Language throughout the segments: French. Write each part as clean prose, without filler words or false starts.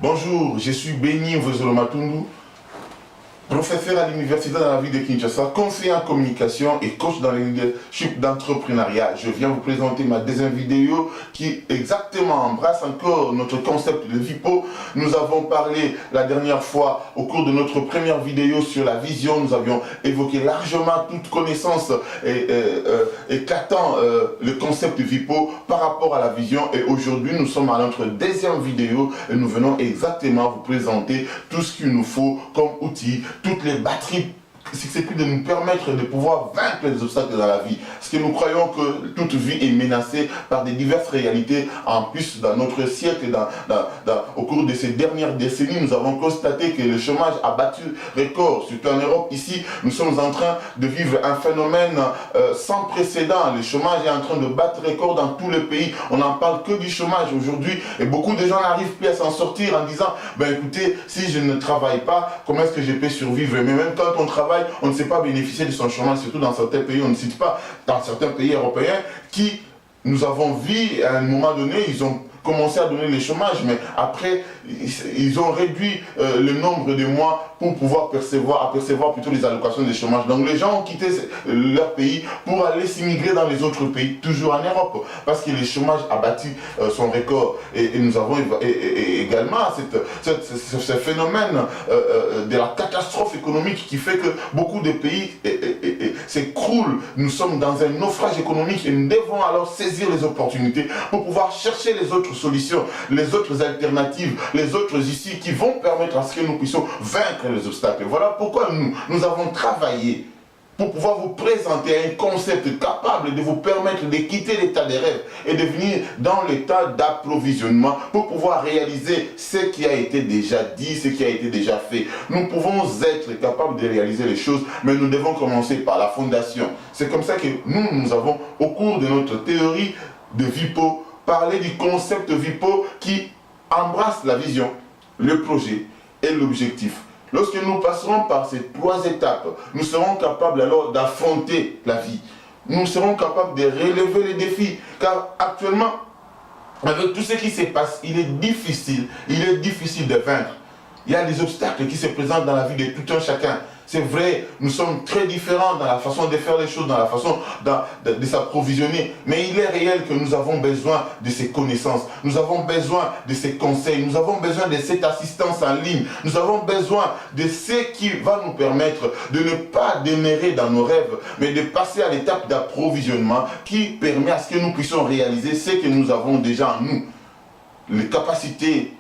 Bonjour, je suis Béni Vozolo Matundu, professeur à l'université dans la ville de Kinshasa, conseiller en communication et coach dans le leadership d'entrepreneuriat. Je viens vous présenter ma deuxième vidéo qui exactement embrasse encore notre concept de VIPO. Nous avons parlé la dernière fois au cours de notre première vidéo sur la vision. Nous avions évoqué largement toute connaissance éclatant le concept VIPO par rapport à la vision. Et aujourd'hui, nous sommes à notre deuxième vidéo et nous venons exactement vous présenter tout ce qu'il nous faut comme outil, toutes les batteries susceptibles de nous permettre de pouvoir vaincre les obstacles dans la vie. Parce que nous croyons que toute vie est menacée par des diverses réalités. En plus, dans notre siècle, au cours de ces dernières décennies, nous avons constaté que le chômage a battu record. Surtout en Europe, ici, nous sommes en train de vivre un phénomène sans précédent. Le chômage est en train de battre record dans tous les pays. On n'en parle que du chômage aujourd'hui. Et beaucoup de gens n'arrivent plus à s'en sortir en disant, ben écoutez, si je ne travaille pas, comment est-ce que je peux survivre? Mais même quand on travaille, on ne sait pas bénéficier de son chômage, surtout dans certains pays, on ne cite pas, dans certains pays européens, qui, nous avons vu, à un moment donné, ils ont commencé à donner le chômage, mais après, ils ont réduit le nombre de mois pour pouvoir apercevoir plutôt les allocations de chômage. Donc les gens ont quitté leur pays pour aller s'immigrer dans les autres pays, toujours en Europe, parce que le chômage a battu son record. Et nous avons également ce phénomène de la catastrophe économique qui fait que beaucoup de pays s'écroulent. Nous sommes dans un naufrage économique et nous devons alors saisir les opportunités pour pouvoir chercher les autres solutions, les autres alternatives, les autres issues qui vont permettre à ce que nous puissions vaincre les obstacles. Voilà pourquoi nous avons travaillé pour pouvoir vous présenter un concept capable de vous permettre de quitter l'état des rêves et de venir dans l'état d'approvisionnement pour pouvoir réaliser ce qui a été déjà dit, ce qui a été déjà fait. Nous pouvons être capables de réaliser les choses, mais nous devons commencer par la fondation. C'est comme ça que nous avons, au cours de notre théorie de VIPO, parlé du concept VIPO qui embrasse la vision, le projet et l'objectif. Lorsque nous passerons par ces trois étapes, nous serons capables alors d'affronter la vie. Nous serons capables de relever les défis. Car actuellement, avec tout ce qui se passe, il est difficile de vaincre. Il y a des obstacles qui se présentent dans la vie de tout un chacun. C'est vrai, nous sommes très différents dans la façon de faire les choses, dans la façon de s'approvisionner. Mais il est réel que nous avons besoin de ces connaissances. Nous avons besoin de ces conseils. Nous avons besoin de cette assistance en ligne. Nous avons besoin de ce qui va nous permettre de ne pas demeurer dans nos rêves, mais de passer à l'étape d'approvisionnement qui permet à ce que nous puissions réaliser ce que nous avons déjà en nous. Les capacités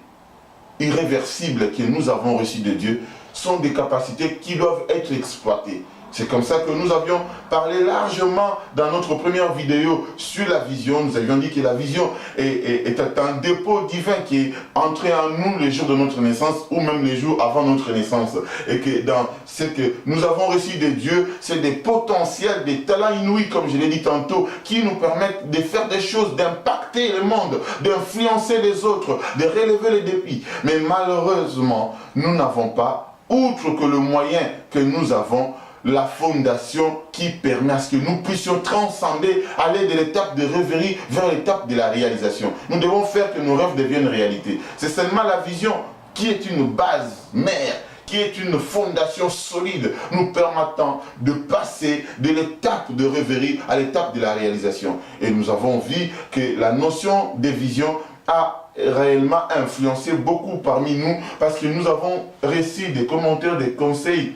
irréversibles que nous avons reçues de Dieu sont des capacités qui doivent être exploitées. C'est comme ça que nous avions parlé largement dans notre première vidéo sur la vision. Nous avions dit que la vision est un dépôt divin qui est entré en nous les jours de notre naissance ou même les jours avant notre naissance. Et que dans ce que nous avons reçu de Dieu, c'est des potentiels, des talents inouïs, comme je l'ai dit tantôt, qui nous permettent de faire des choses, d'impacter le monde, d'influencer les autres, de relever les défis. Mais malheureusement, nous n'avons pas, outre que le moyen que nous avons, la fondation qui permet à ce que nous puissions transcender, aller de l'étape de rêverie vers l'étape de la réalisation. Nous devons faire que nos rêves deviennent réalité. C'est seulement la vision qui est une base mère, qui est une fondation solide, nous permettant de passer de l'étape de rêverie à l'étape de la réalisation. Et nous avons vu que la notion de vision a réellement influencé beaucoup parmi nous parce que nous avons reçu des commentaires, des conseils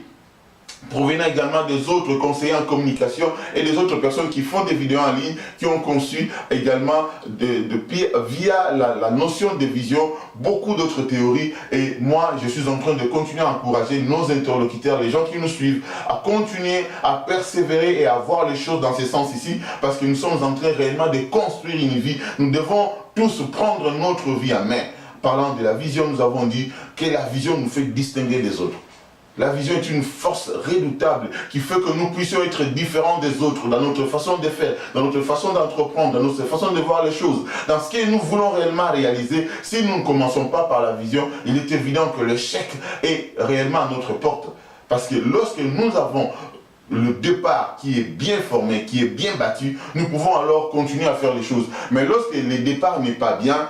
provenant également des autres conseillers en communication et des autres personnes qui font des vidéos en ligne, qui ont conçu également via la notion de vision beaucoup d'autres théories. Et moi, je suis en train de continuer à encourager nos interlocuteurs, les gens qui nous suivent, à continuer à persévérer et à voir les choses dans ce sens ici, parce que nous sommes en train réellement de construire une vie. Nous devons tous prendre notre vie en main. Parlant de la vision, nous avons dit que la vision nous fait distinguer des autres. La vision est une force redoutable qui fait que nous puissions être différents des autres dans notre façon de faire, dans notre façon d'entreprendre, dans notre façon de voir les choses, dans ce que nous voulons réellement réaliser. Si nous ne commençons pas par la vision, il est évident que l'échec est réellement à notre porte. Parce que lorsque nous avons le départ qui est bien formé, qui est bien battu, nous pouvons alors continuer à faire les choses. Mais lorsque le départ n'est pas bien,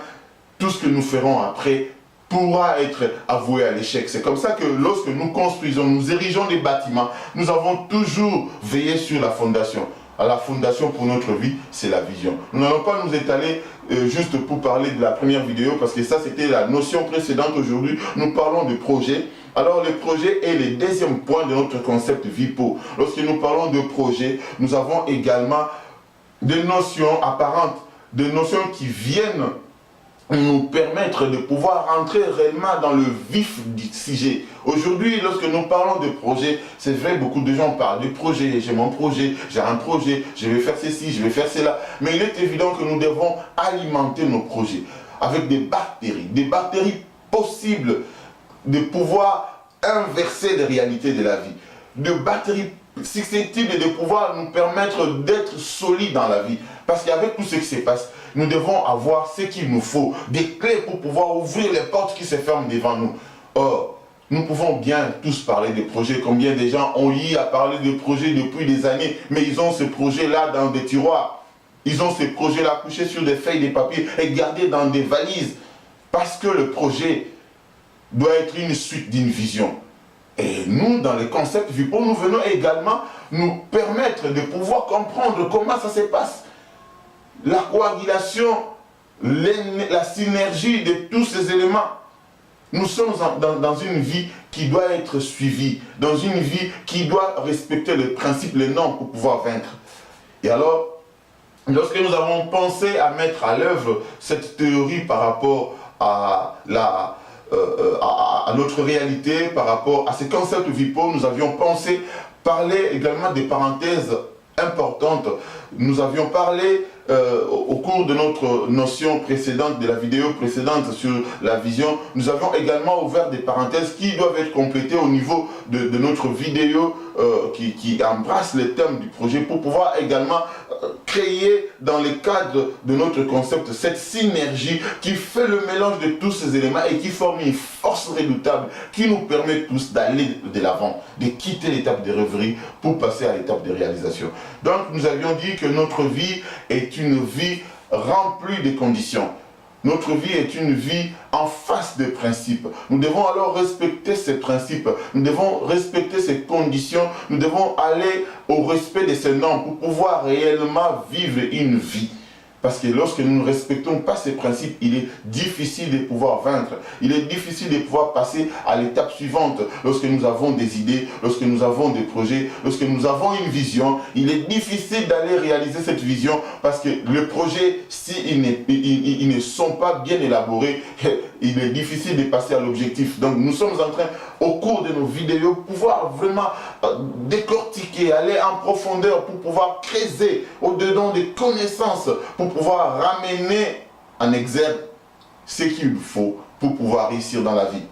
tout ce que nous ferons après pourra être avoué à l'échec. C'est comme ça que lorsque nous construisons, nous érigeons des bâtiments, nous avons toujours veillé sur la fondation. À la fondation pour notre vie, c'est la vision. Nous n'allons pas nous étaler juste pour parler de la première vidéo, parce que ça c'était la notion précédente. Aujourd'hui, nous parlons de projet. Alors le projet est le deuxième point de notre concept VIPO. Lorsque nous parlons de projet, nous avons également des notions apparentes, des notions qui viennent nous permettre de pouvoir rentrer réellement dans le vif du sujet. Aujourd'hui, lorsque nous parlons de projet, c'est vrai, beaucoup de gens parlent de projet, j'ai mon projet, j'ai un projet, je vais faire ceci, je vais faire cela. Mais il est évident que nous devons alimenter nos projets avec des bactéries possibles de pouvoir inverser les réalités de la vie, de bactéries susceptibles de pouvoir nous permettre d'être solides dans la vie. Parce qu'avec tout ce qui se passe, nous devons avoir ce qu'il nous faut, des clés pour pouvoir ouvrir les portes qui se ferment devant nous. Or, nous pouvons bien tous parler de projets. Combien de gens ont eu à parler de projets depuis des années, mais ils ont ce projet-là dans des tiroirs. Ils ont ce projet-là couché sur des feuilles de papier et gardé dans des valises. Parce que le projet doit être une suite d'une vision. Et nous, dans le concept VIPO, nous venons également nous permettre de pouvoir comprendre comment ça se passe. La coagulation, la synergie de tous ces éléments. Nous sommes dans une vie qui doit être suivie, dans une vie qui doit respecter les principes, les normes pour pouvoir vaincre. Et alors, lorsque nous avons pensé à mettre à l'œuvre cette théorie par rapport à notre réalité, par rapport à ces concepts VIPO, nous avions pensé parler également des parenthèses importantes. Nous avions parlé au cours de notre notion précédente, de la vidéo précédente sur la vision, nous avons également ouvert des parenthèses qui doivent être complétées au niveau de notre vidéo qui embrasse les thèmes du projet pour pouvoir également créer dans le cadre de notre concept cette synergie qui fait le mélange de tous ces éléments et qui forme une force redoutable qui nous permet tous d'aller de l'avant, de quitter l'étape de rêverie pour passer à l'étape de réalisation. Donc nous avions dit que notre vie est une vie remplie de conditions. Notre vie est une vie en face des principes. Nous devons alors respecter ces principes, nous devons respecter ces conditions, nous devons aller au respect de ces normes pour pouvoir réellement vivre une vie. Parce que lorsque nous ne respectons pas ces principes, il est difficile de pouvoir vaincre. Il est difficile de pouvoir passer à l'étape suivante. Lorsque nous avons des idées, lorsque nous avons des projets, lorsque nous avons une vision, il est difficile d'aller réaliser cette vision parce que le projet, s'ils ne sont pas bien élaborés, il est difficile de passer à l'objectif. Donc nous sommes en train, au cours de nos vidéos, pouvoir vraiment décortiquer, aller en profondeur pour pouvoir creuser au-dedans des connaissances, pour pouvoir ramener en exergue ce qu'il faut pour pouvoir réussir dans la vie.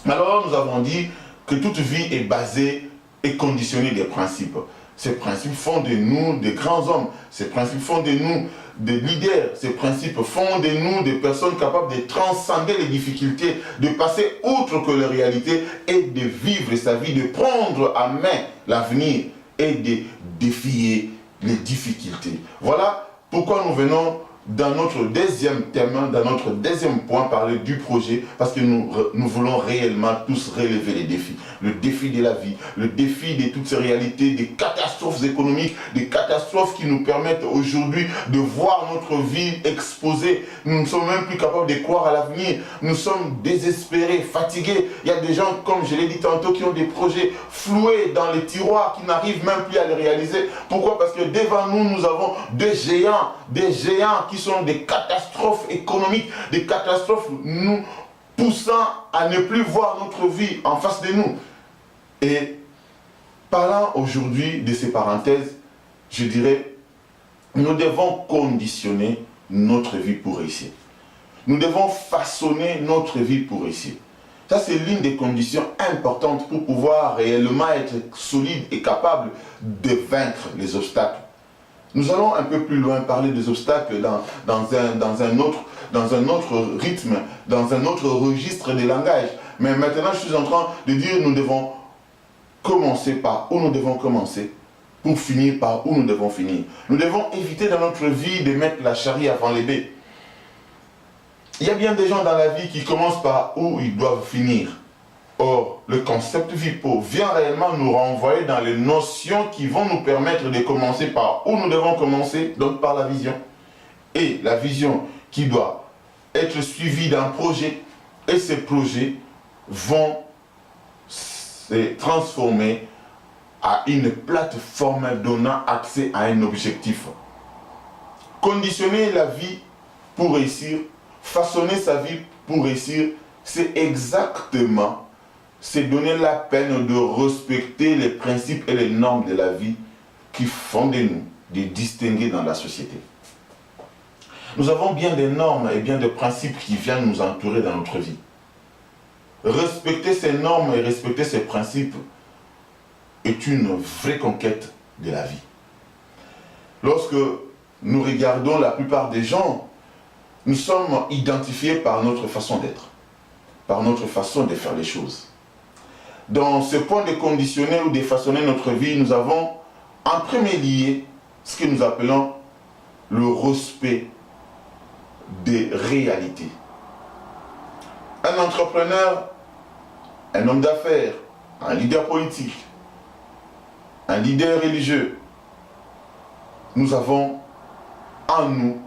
Alors nous avons dit que toute vie est basée et conditionnée des principes. Ces principes font de nous des grands hommes, ces principes font de nous des leaders, ces principes font de nous des personnes capables de transcender les difficultés, de passer outre que les réalités et de vivre sa vie, de prendre à main l'avenir et de défier les difficultés. Voilà pourquoi nous venons dans notre deuxième thème, dans notre deuxième point, parler du projet, parce que nous voulons réellement tous relever les défis. Le défi de la vie, le défi de toutes ces réalités, des catastrophes économiques, des catastrophes qui nous permettent aujourd'hui de voir notre vie exposée. Nous ne sommes même plus capables de croire à l'avenir. Nous sommes désespérés, fatigués. Il y a des gens, comme je l'ai dit tantôt, qui ont des projets floués dans les tiroirs, qui n'arrivent même plus à les réaliser. Pourquoi? Parce que devant nous, nous avons des géants qui sont des catastrophes économiques, des catastrophes nous poussant à ne plus voir notre vie en face de nous. Et parlant aujourd'hui de ces parenthèses, je dirais, nous devons conditionner notre vie pour réussir. Nous devons façonner notre vie pour réussir. Ça, c'est l'une des conditions importantes pour pouvoir réellement être solide et capable de vaincre les obstacles. Nous allons un peu plus loin parler des obstacles dans un autre rythme, dans un autre registre de langage. Mais maintenant, je suis en train de dire nous devons commencer par où nous devons commencer pour finir par où nous devons finir. Nous devons éviter dans notre vie de mettre la charrue avant les bœufs. Il y a bien des gens dans la vie qui commencent par où ils doivent finir. Or, le concept VIPO vient réellement nous renvoyer dans les notions qui vont nous permettre de commencer par où nous devons commencer, donc par la vision. Et la vision qui doit être suivie d'un projet, et ces projets vont se transformer à une plateforme donnant accès à un objectif. Conditionner la vie pour réussir, façonner sa vie pour réussir, c'est exactement se donner la peine de respecter les principes et les normes de la vie qui font de nous des distingués dans la société. Nous avons bien des normes et bien des principes qui viennent nous entourer dans notre vie. Respecter ces normes et respecter ces principes est une vraie conquête de la vie. Lorsque nous regardons la plupart des gens, nous sommes identifiés par notre façon d'être, par notre façon de faire les choses. Dans ce point de conditionner ou de façonner notre vie, nous avons en premier lieu ce que nous appelons le respect des réalités. Un entrepreneur, un homme d'affaires, un leader politique, un leader religieux, nous avons en nous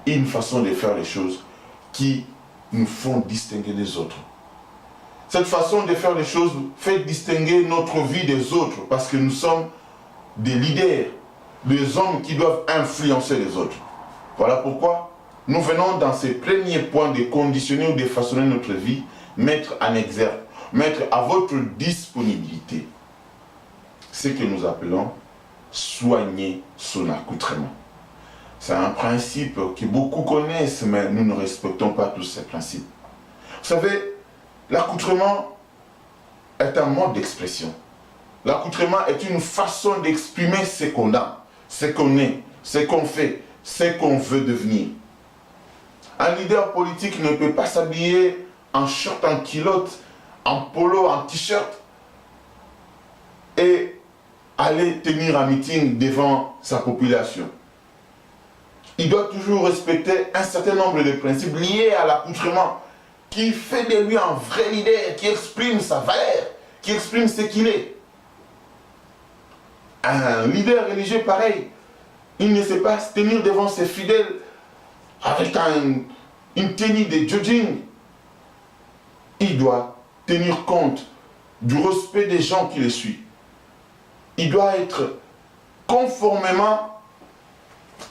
une façon de faire les choses qui nous font distinguer des autres. Cette façon de faire les choses fait distinguer notre vie des autres parce que nous sommes des leaders, des hommes qui doivent influencer les autres. Voilà pourquoi nous venons dans ces premiers points de conditionner ou de façonner notre vie, mettre en exergue, mettre à votre disponibilité ce que nous appelons soigner son accoutrement. C'est un principe que beaucoup connaissent, mais nous ne respectons pas tous ces principes. Vous savez, l'accoutrement est un mode d'expression. L'accoutrement est une façon d'exprimer ce qu'on a, ce qu'on est, ce qu'on fait, ce qu'on veut devenir. Un leader politique ne peut pas s'habiller en short, en culotte, en polo, en t-shirt et aller tenir un meeting devant sa population. Il doit toujours respecter un certain nombre de principes liés à l'accoutrement qui fait de lui un vrai leader, qui exprime sa valeur, qui exprime ce qu'il est. Un leader religieux pareil, il ne sait pas se tenir devant ses fidèles avec une tenue de jogging. Il doit tenir compte du respect des gens qui le suivent. Il doit être conformément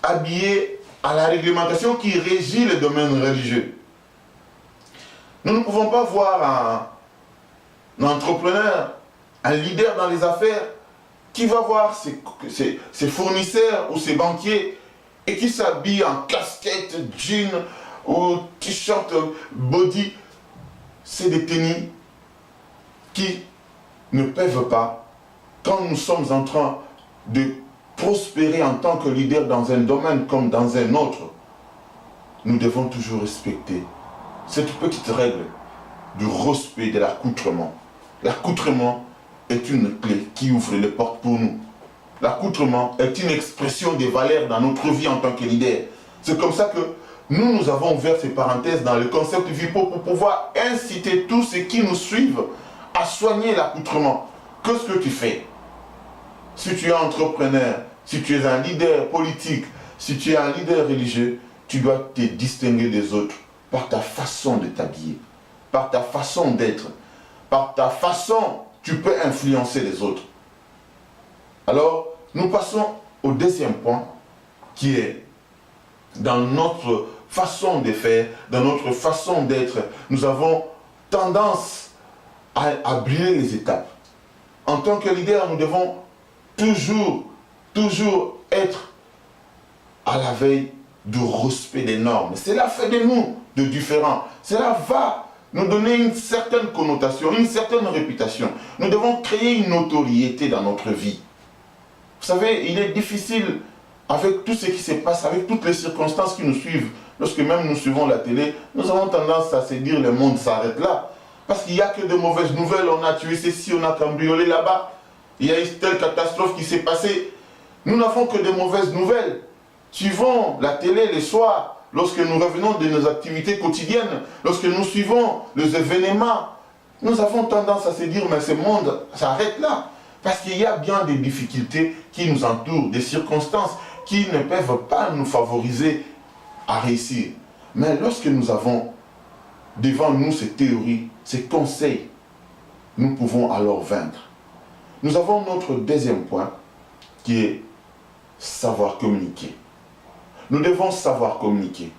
habillé à la réglementation qui régit le domaine religieux. Nous ne pouvons pas voir un entrepreneur, un leader dans les affaires qui va voir ses fournisseurs ou ses banquiers et qui s'habille en casquette, jean ou t-shirt, body. C'est des tenues qui ne peuvent pas, quand nous sommes en train de prospérer en tant que leader dans un domaine comme dans un autre, nous devons toujours respecter cette petite règle du respect de l'accoutrement. L'accoutrement est une clé qui ouvre les portes pour nous. L'accoutrement est une expression des valeurs dans notre vie en tant que leader. C'est comme ça que nous avons ouvert ces parenthèses dans le concept VIPO pour pouvoir inciter tous ceux qui nous suivent à soigner l'accoutrement. Qu'est-ce que tu fais? Si tu es entrepreneur, si tu es un leader politique, si tu es un leader religieux, tu dois te distinguer des autres par ta façon de t'habiller, par ta façon d'être, par ta façon, tu peux influencer les autres. Alors, nous passons au deuxième point qui est dans notre façon de faire, dans notre façon d'être. Nous avons tendance à brûler les étapes. En tant que leader, nous devons toujours être à la veille du respect des normes. Cela fait de nous de différents. Cela va nous donner une certaine connotation, une certaine réputation. Nous devons créer une notoriété dans notre vie. Vous savez, il est difficile, avec tout ce qui se passe, avec toutes les circonstances qui nous suivent, lorsque même nous suivons la télé, nous avons tendance à se dire le monde s'arrête là. Parce qu'il n'y a que de mauvaises nouvelles, on a tué ceci, on a cambriolé là-bas, il y a eu telle catastrophe qui s'est passée. Nous n'avons que de mauvaises nouvelles. Suivons la télé le soir, lorsque nous revenons de nos activités quotidiennes, lorsque nous suivons les événements, nous avons tendance à se dire, mais ce monde s'arrête là. Parce qu'il y a bien des difficultés qui nous entourent, des circonstances qui ne peuvent pas nous favoriser à réussir. Mais lorsque nous avons devant nous ces théories, ces conseils, nous pouvons alors vaincre. Nous avons notre deuxième point qui est savoir communiquer. Nous devons savoir communiquer.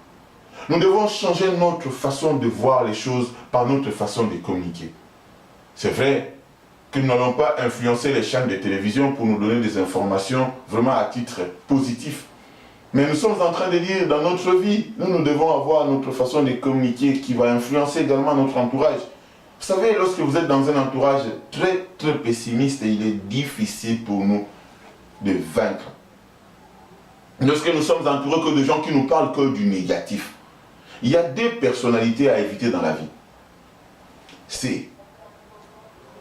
Nous devons changer notre façon de voir les choses par notre façon de communiquer. C'est vrai que nous n'allons pas influencer les chaînes de télévision pour nous donner des informations vraiment à titre positif. Mais nous sommes en train de dire dans notre vie, nous devons avoir notre façon de communiquer qui va influencer également notre entourage. Vous savez, lorsque vous êtes dans un entourage très pessimiste, il est difficile pour nous de vaincre. Lorsque nous sommes entourés que de gens qui nous parlent que du négatif, il y a deux personnalités à éviter dans la vie. C'est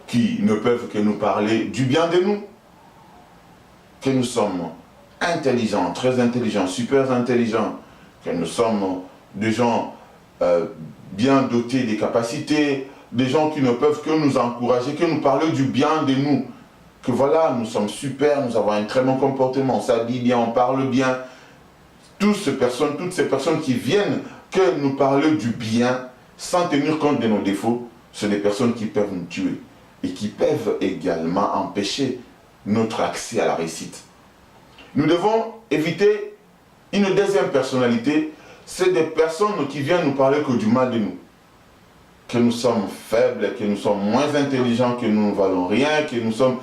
qui ne peuvent que nous parler du bien de nous, que nous sommes intelligents, très intelligents, super intelligents, que nous sommes des gens bien dotés des capacités, des gens qui ne peuvent que nous encourager, que nous parler du bien de nous, que voilà, nous sommes super, nous avons un très bon comportement, on s'habille bien, on parle bien. Toutes ces personnes qui viennent que nous parler du bien, sans tenir compte de nos défauts, c'est des personnes qui peuvent nous tuer et qui peuvent également empêcher notre accès à la réussite. Nous devons éviter une deuxième personnalité, c'est des personnes qui viennent nous parler que du mal de nous. Que nous sommes faibles, que nous sommes moins intelligents, que nous ne valons rien, que nous sommes...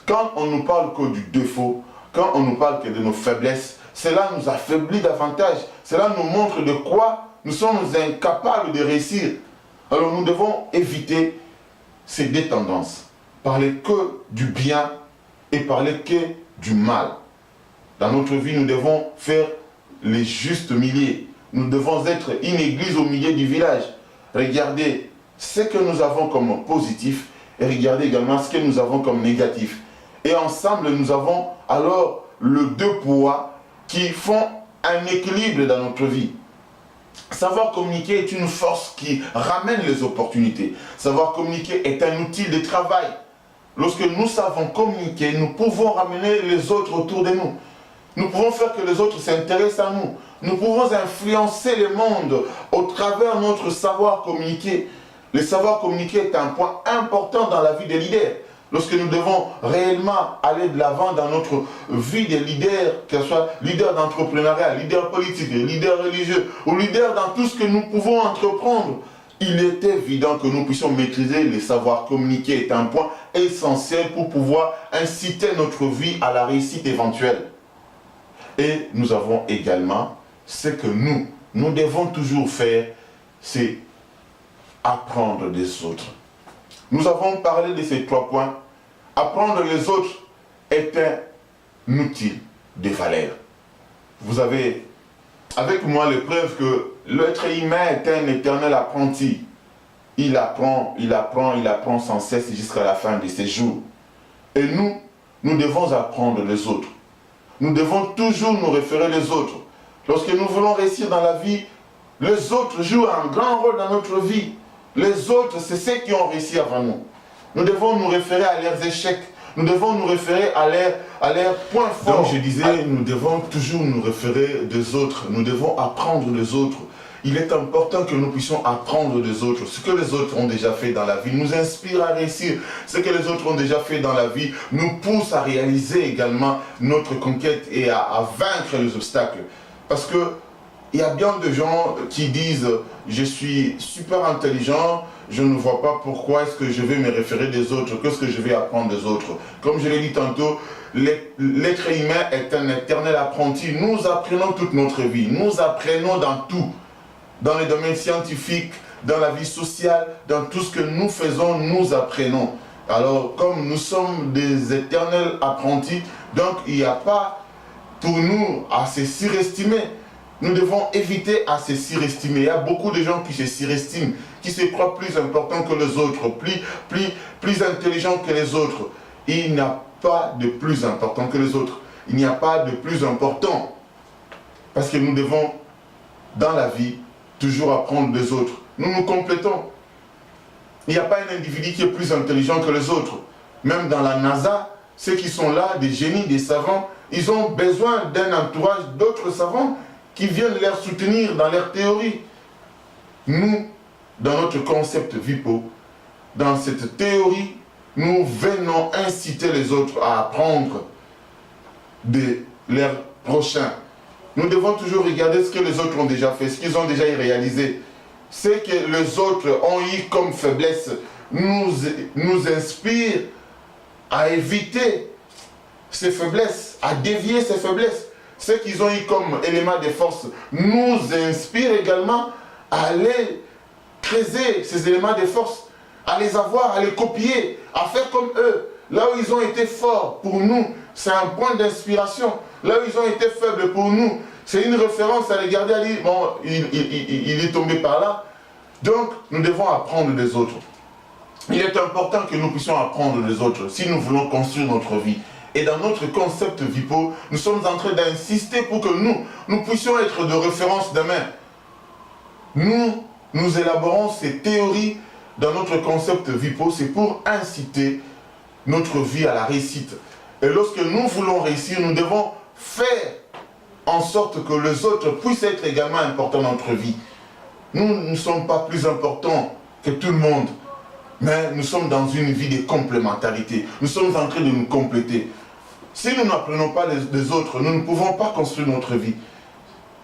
Quand on nous parle que du défaut, quand on nous parle que de nos faiblesses, cela nous affaiblit davantage. Cela nous montre de quoi nous sommes incapables de réussir. Alors nous devons éviter ces deux tendances. Parler que du bien et parler que du mal. Dans notre vie, nous devons faire les justes milieux. Nous devons être une église au milieu du village. Regardez ce que nous avons comme positif et regardez également ce que nous avons comme négatif. Et ensemble, nous avons alors le deux poids qui font un équilibre dans notre vie. Savoir communiquer est une force qui ramène les opportunités. Savoir communiquer est un outil de travail. Lorsque nous savons communiquer, nous pouvons ramener les autres autour de nous. Nous pouvons faire que les autres s'intéressent à nous. Nous pouvons influencer le monde au travers de notre savoir communiquer. Le savoir communiquer est un point important dans la vie des leaders. Lorsque nous devons réellement aller de l'avant dans notre vie de leader, que ce soit leader d'entrepreneuriat, leader politique, leader religieux, ou leader dans tout ce que nous pouvons entreprendre, il est évident que nous puissions maîtriser le savoir communiquer est un point essentiel pour pouvoir inciter notre vie à la réussite éventuelle. Et nous avons également ce que nous devons toujours faire, c'est apprendre des autres. Nous avons parlé de ces trois points. Apprendre les autres est un outil de valeur. Vous avez avec moi les preuves que l'être humain est un éternel apprenti. Il apprend sans cesse jusqu'à la fin de ses jours. Et nous devons apprendre les autres. Nous devons toujours nous référer les autres. Lorsque nous voulons réussir dans la vie, les autres jouent un grand rôle dans notre vie. Les autres, c'est ceux qui ont réussi avant nous. Nous devons nous référer à leurs échecs. Nous devons nous référer à leurs points forts. Donc je disais, nous devons toujours nous référer des autres. Nous devons apprendre des autres. Il est important que nous puissions apprendre des autres. Ce que les autres ont déjà fait dans la vie nous inspire à réussir. Ce que les autres ont déjà fait dans la vie nous pousse à réaliser également notre conquête et à vaincre les obstacles. Parce que il y a bien de gens qui disent « Je suis super intelligent, je ne vois pas pourquoi est-ce que je vais me référer des autres, qu'est-ce que je vais apprendre des autres. » Comme je l'ai dit tantôt, l'être humain est un éternel apprenti. Nous apprenons toute notre vie, nous apprenons dans tout. Dans les domaines scientifiques, dans la vie sociale, dans tout ce que nous faisons, nous apprenons. Alors, comme nous sommes des éternels apprentis, donc il n'y a pas pour nous à se surestimer. Nous devons éviter à se surestimer. Il y a beaucoup de gens qui se surestiment, qui se croient plus importants que les autres, plus intelligents que les autres. Il n'y a pas de plus important que les autres. Il n'y a pas de plus important. Parce que nous devons dans la vie, toujours apprendre des autres. Nous nous complétons. Il n'y a pas un individu qui est plus intelligent que les autres. Même dans la NASA, ceux qui sont là, des génies, des savants, ils ont besoin d'un entourage d'autres savants qui viennent les soutenir dans leurs théories. Nous, dans notre concept VIPO, dans cette théorie, nous venons inciter les autres à apprendre de leurs prochains. Nous devons toujours regarder ce que les autres ont déjà fait, ce qu'ils ont déjà réalisé. Ce que les autres ont eu comme faiblesse nous inspire à éviter ces faiblesses, à dévier ces faiblesses. Ce qu'ils ont eu comme élément de force nous inspire également à aller creuser ces éléments de force, à les avoir, à les copier, à faire comme eux. Là où ils ont été forts pour nous, c'est un point d'inspiration. Là où ils ont été faibles pour nous, c'est une référence à regarder, à dire, bon, il est tombé par là. Donc, nous devons apprendre des autres. Il est important que nous puissions apprendre des autres si nous voulons construire notre vie. Et dans notre concept VIPO, nous sommes en train d'insister pour que nous puissions être de référence demain. Nous élaborons ces théories dans notre concept VIPO, c'est pour inciter notre vie à la réussite. Et lorsque nous voulons réussir, nous devons faire en sorte que les autres puissent être également importants dans notre vie. Nous ne sommes pas plus importants que tout le monde, mais nous sommes dans une vie de complémentarité. Nous sommes en train de nous compléter. Si nous n'apprenons pas les autres, nous ne pouvons pas construire notre vie.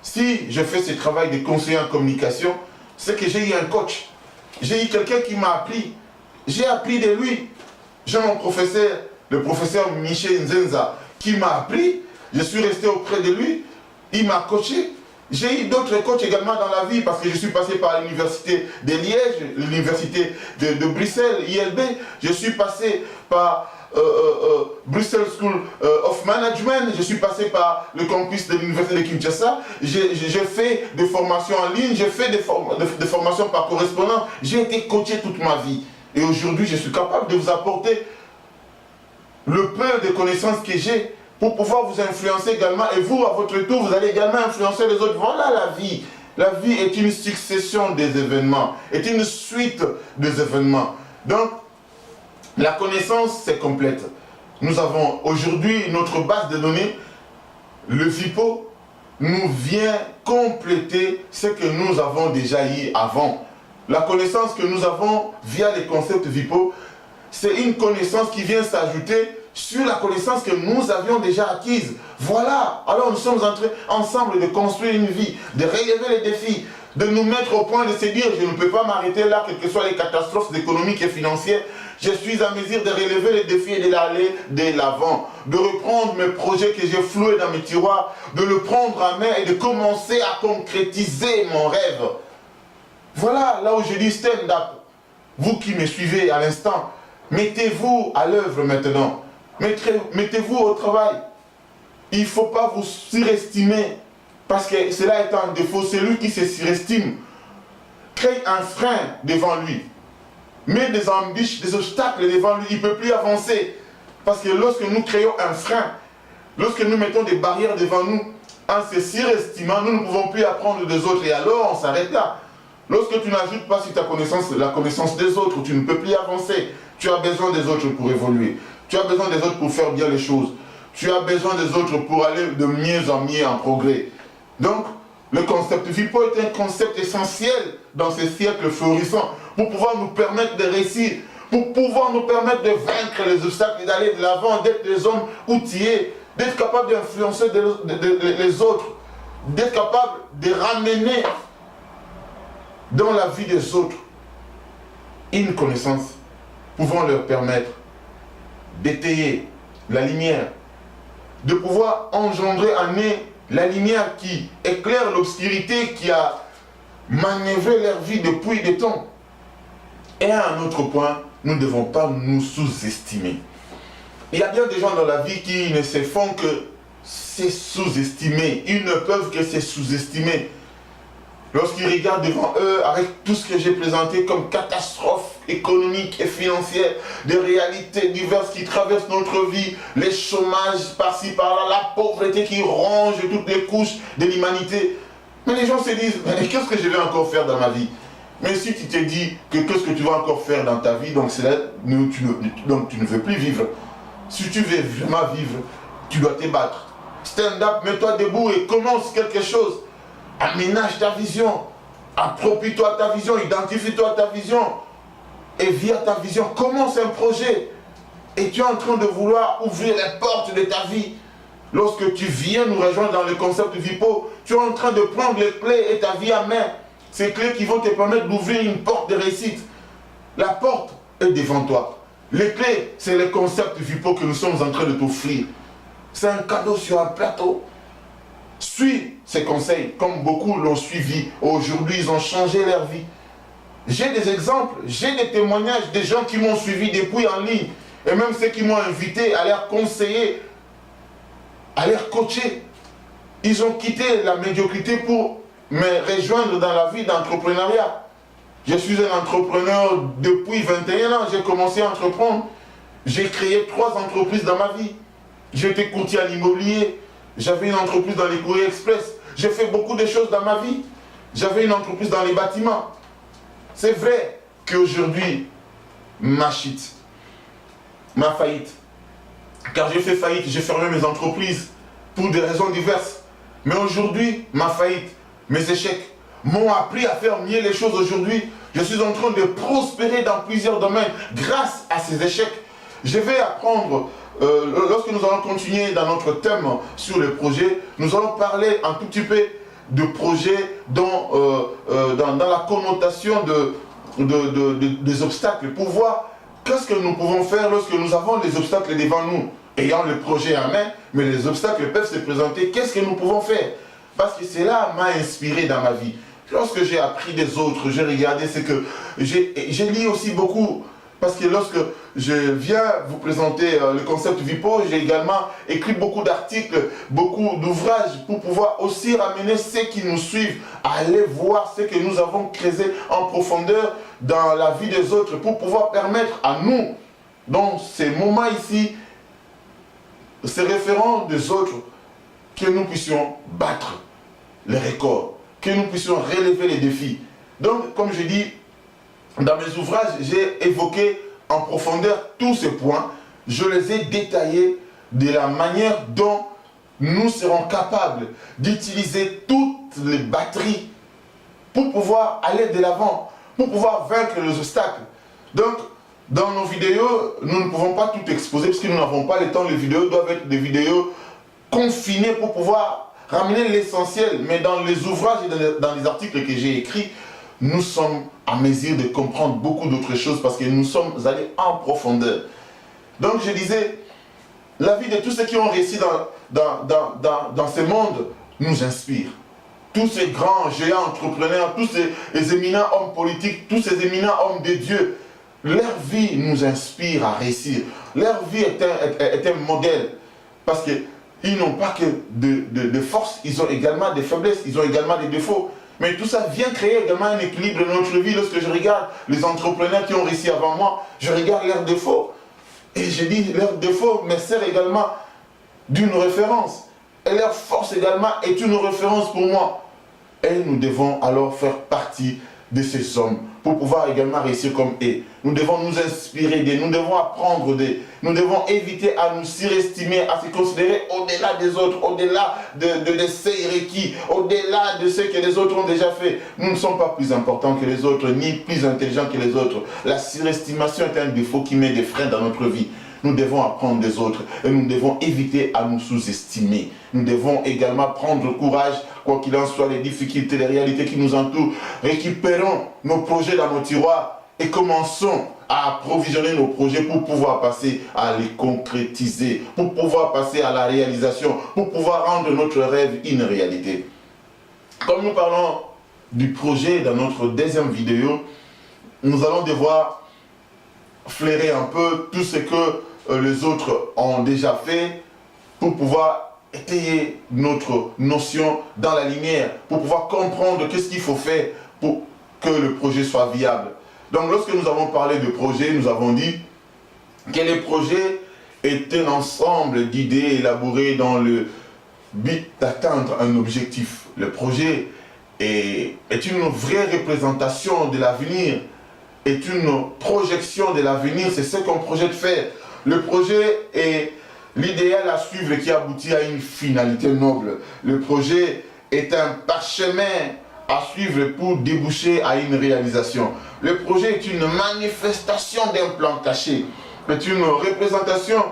Si je fais ce travail de conseiller en communication, c'est que j'ai eu un coach. J'ai eu quelqu'un qui m'a appris. J'ai appris de lui. J'ai mon professeur, le professeur Michel Nzenza, qui m'a appris. Je suis resté auprès de lui. Il m'a coaché. J'ai eu d'autres coachs également dans la vie parce que je suis passé par l'université de Liège, l'université de Bruxelles, ILB. Je suis passé par Brussels School of Management. Je suis passé par le campus de l'université de Kinshasa. J'ai fait des formations en ligne. J'ai fait des formations par correspondance. J'ai été coaché toute ma vie. Et aujourd'hui, je suis capable de vous apporter le peu de connaissances que j'ai pour pouvoir vous influencer également. Et vous, à votre tour, vous allez également influencer les autres. Voilà la vie. La vie est une succession des événements, est une suite des événements. Donc, la connaissance, c'est complète. Nous avons aujourd'hui notre base de données. Le VIPO nous vient compléter ce que nous avons déjà eu avant. La connaissance que nous avons via les concepts VIPO, c'est une connaissance qui vient s'ajouter sur la connaissance que nous avions déjà acquise. Voilà, alors nous sommes en train ensemble de construire une vie, de relever les défis, de nous mettre au point de se dire, je ne peux pas m'arrêter là, quelles que soient les catastrophes économiques et financières, je suis en mesure de relever les défis et d'aller de l'avant, de reprendre mes projets que j'ai floués dans mes tiroirs, de le prendre en main et de commencer à concrétiser mon rêve. Voilà, là où je dis stand-up. Vous qui me suivez à l'instant, mettez-vous à l'œuvre maintenant. Mettez-vous au travail. Il ne faut pas vous surestimer. Parce que cela est un défaut. Celui qui se surestime crée un frein devant lui. Met des embûches, des obstacles devant lui. Il ne peut plus avancer. Parce que lorsque nous créons un frein, lorsque nous mettons des barrières devant nous, en se surestimant, nous ne pouvons plus apprendre des autres. Et alors, on s'arrête là. Lorsque tu n'ajoutes pas sur ta connaissance, la connaissance des autres, tu ne peux plus avancer. Tu as besoin des autres pour évoluer. Tu as besoin des autres pour faire bien les choses. Tu as besoin des autres pour aller de mieux en mieux en progrès. Donc, le concept VIPO est un concept essentiel dans ces siècles florissants pour pouvoir nous permettre de réussir, pour pouvoir nous permettre de vaincre les obstacles et d'aller de l'avant, d'être des hommes outillés, d'être capable d'influencer les autres, d'être capable de ramener dans la vie des autres une connaissance pouvant leur permettre d'étayer la lumière, de pouvoir engendrer en eux la lumière qui éclaire l'obscurité qui a manœuvré leur vie depuis des temps. Et à un autre point, nous ne devons pas nous sous-estimer. Il y a bien des gens dans la vie qui ne se font que se sous-estimer. Ils ne peuvent que se sous-estimer. Lorsqu'ils regardent devant eux, avec tout ce que j'ai présenté comme catastrophe économique et financière, des réalités diverses qui traversent notre vie, les chômages par-ci par-là, la pauvreté qui ronge toutes les couches de l'humanité, Mais les gens se disent, mais qu'est-ce que je vais encore faire dans ma vie? Mais si tu te dis que qu'est-ce que tu vas encore faire dans ta vie, donc, donc tu ne veux plus vivre. Si tu veux vraiment vivre, tu dois te battre. Stand up, mets-toi debout et commence quelque chose. Aménage ta vision. Approprie-toi ta vision, identifie-toi ta vision. Et via ta vision, commence un projet. Et tu es en train de vouloir ouvrir les portes de ta vie. Lorsque tu viens nous rejoindre dans le concept Vipo, tu es en train de prendre les clés et ta vie à main. Ces clés qui vont te permettre d'ouvrir une porte de réussite. La porte est devant toi. Les clés, c'est le concept Vipo que nous sommes en train de t'offrir. C'est un cadeau sur un plateau. Suis ces conseils comme beaucoup l'ont suivi. Aujourd'hui, ils ont changé leur vie. J'ai des exemples, j'ai des témoignages des gens qui m'ont suivi depuis en ligne. Et même ceux qui m'ont invité à leur conseiller, à leur coacher. Ils ont quitté la médiocrité pour me rejoindre dans la vie d'entrepreneuriat. Je suis un entrepreneur depuis 21 ans, j'ai commencé à entreprendre. J'ai créé 3 entreprises dans ma vie. J'étais courtier à l'immobilier, j'avais une entreprise dans les courriers express. J'ai fait beaucoup de choses dans ma vie. J'avais une entreprise dans les bâtiments. C'est vrai qu'aujourd'hui, ma faillite, car j'ai fait faillite, j'ai fermé mes entreprises pour des raisons diverses. Mais aujourd'hui, ma faillite, mes échecs m'ont appris à faire mieux les choses aujourd'hui. Je suis en train de prospérer dans plusieurs domaines grâce à ces échecs. Je vais apprendre, lorsque nous allons continuer dans notre thème sur le projet, nous allons parler un tout petit peu de projets dans la connotation des obstacles pour voir qu'est-ce que nous pouvons faire lorsque nous avons les obstacles devant nous, ayant le projet en main, mais les obstacles peuvent se présenter. Qu'est-ce que nous pouvons faire? Parce que cela m'a inspiré dans ma vie. Lorsque j'ai appris des autres, j'ai regardé ce que... J'ai lu aussi beaucoup, parce que lorsque je viens vous présenter le concept Vipo, j'ai également écrit beaucoup d'articles, beaucoup d'ouvrages pour pouvoir aussi ramener ceux qui nous suivent à aller voir ce que nous avons creusé en profondeur dans la vie des autres pour pouvoir permettre à nous, dans ces moments ici, ces référents des autres, que nous puissions battre les records, que nous puissions relever les défis. Donc, comme je dis, dans mes ouvrages, j'ai évoqué en profondeur tous ces points. Je les ai détaillés de la manière dont nous serons capables d'utiliser toutes les batteries pour pouvoir aller de l'avant, pour pouvoir vaincre les obstacles. Donc, dans nos vidéos, nous ne pouvons pas tout exposer parce que nous n'avons pas le temps. Les vidéos doivent être des vidéos confinées pour pouvoir ramener l'essentiel. Mais dans les ouvrages et dans les articles que j'ai écrits, nous sommes à mesure de comprendre beaucoup d'autres choses parce que nous sommes allés en profondeur. Donc je disais, la vie de tous ceux qui ont réussi dans ce monde nous inspire. Tous ces grands géants entrepreneurs, tous ces éminents hommes politiques, tous ces éminents hommes de Dieu, leur vie nous inspire à réussir. Leur vie est un modèle parce qu'ils n'ont pas que de force, ils ont également des faiblesses, ils ont également des défauts. Mais tout ça vient créer également un équilibre dans notre vie. Lorsque je regarde les entrepreneurs qui ont réussi avant moi, je regarde leurs défauts. Et je dis, leurs défauts me servent également d'une référence. Et leur force également est une référence pour moi. Et nous devons alors faire partie de ces hommes pour pouvoir également réussir comme eux. Nous devons nous inspirer d'eux, nous devons apprendre d'eux, nous devons éviter à nous surestimer, à se considérer au-delà des autres, au-delà de ces requis, au-delà de ce que les autres ont déjà fait. Nous ne sommes pas plus importants que les autres, ni plus intelligents que les autres. La surestimation est un défaut qui met des freins dans notre vie. Nous devons apprendre des autres et nous devons éviter à nous sous-estimer. Nous devons également prendre courage, quoi qu'il en soit, les difficultés, les réalités qui nous entourent. Récupérons nos projets dans nos tiroirs et commençons à approvisionner nos projets pour pouvoir passer à les concrétiser, pour pouvoir passer à la réalisation, pour pouvoir rendre notre rêve une réalité. Comme nous parlons du projet dans notre deuxième vidéo, nous allons devoir flairer un peu tout ce que les autres ont déjà fait pour pouvoir étayer notre notion dans la lumière, pour pouvoir comprendre qu'est-ce qu'il faut faire pour que le projet soit viable. Donc lorsque nous avons parlé de projet, nous avons dit que les projets est un ensemble d'idées élaborées dans le but d'atteindre un objectif. Le projet est une vraie représentation de l'avenir, est une projection de l'avenir, c'est ce qu'on projette faire. Le projet est l'idéal à suivre qui aboutit à une finalité noble. Le projet est un parchemin à suivre pour déboucher à une réalisation. Le projet est une manifestation d'un plan caché, est une représentation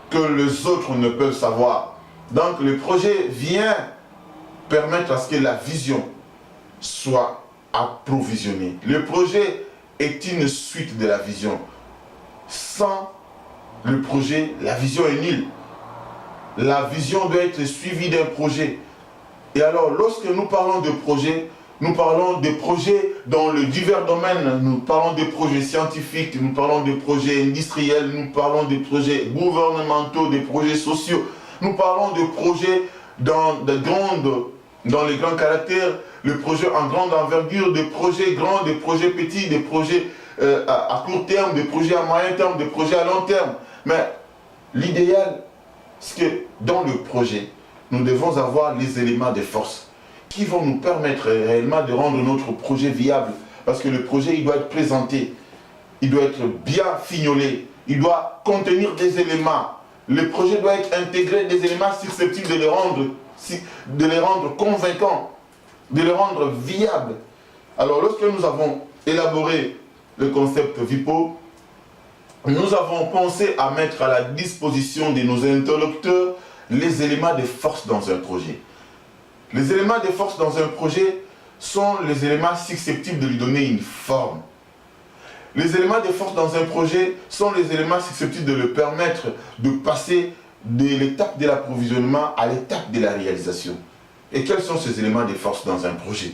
que les autres ne peuvent savoir. Donc le projet vient permettre à ce que la vision soit approvisionnée. Le projet est une suite de la vision. Sans le projet, la vision est nulle. La vision doit être suivie d'un projet. Et alors, lorsque nous parlons de projet, nous parlons de projets dans les divers domaines. Nous parlons de projets scientifiques, nous parlons de projets industriels, nous parlons de projets gouvernementaux, des projets sociaux. Nous parlons de projets dans les grands caractères, le projet en grande envergure, des projets grands, des projets petits, des projets à court terme, des projets à moyen terme, des projets à long terme. Mais l'idéal, c'est que dans le projet, nous devons avoir les éléments de force qui vont nous permettre réellement de rendre notre projet viable. Parce que le projet, il doit être présenté, il doit être bien fignolé, il doit contenir des éléments. Le projet doit être intégré des éléments susceptibles de les rendre convaincants, de les rendre viables. Alors lorsque nous avons élaboré le concept VIPO, nous avons pensé à mettre à la disposition de nos interlocuteurs les éléments de force dans un projet. Les éléments de force dans un projet sont les éléments susceptibles de lui donner une forme. Les éléments de force dans un projet sont les éléments susceptibles de le permettre de passer de l'étape de l'approvisionnement à l'étape de la réalisation. Et quels sont ces éléments de force dans un projet?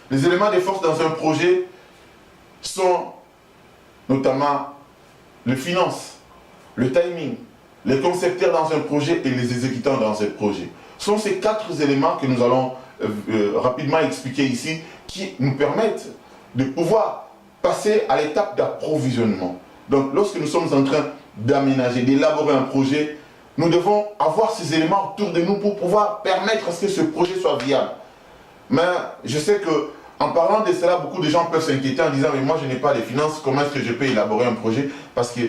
Les éléments de force dans un projet sont notamment les finances, le timing, les concepteurs dans un projet et les exécutants dans un projet. Ce sont ces 4 éléments que nous allons rapidement expliquer ici qui nous permettent de pouvoir passer à l'étape d'approvisionnement. Donc lorsque nous sommes en train d'aménager, d'élaborer un projet, nous devons avoir ces éléments autour de nous pour pouvoir permettre à ce que ce projet soit viable. Mais je sais que en parlant de cela, beaucoup de gens peuvent s'inquiéter en disant « mais moi je n'ai pas de finances, comment est-ce que je peux élaborer un projet ?» Parce que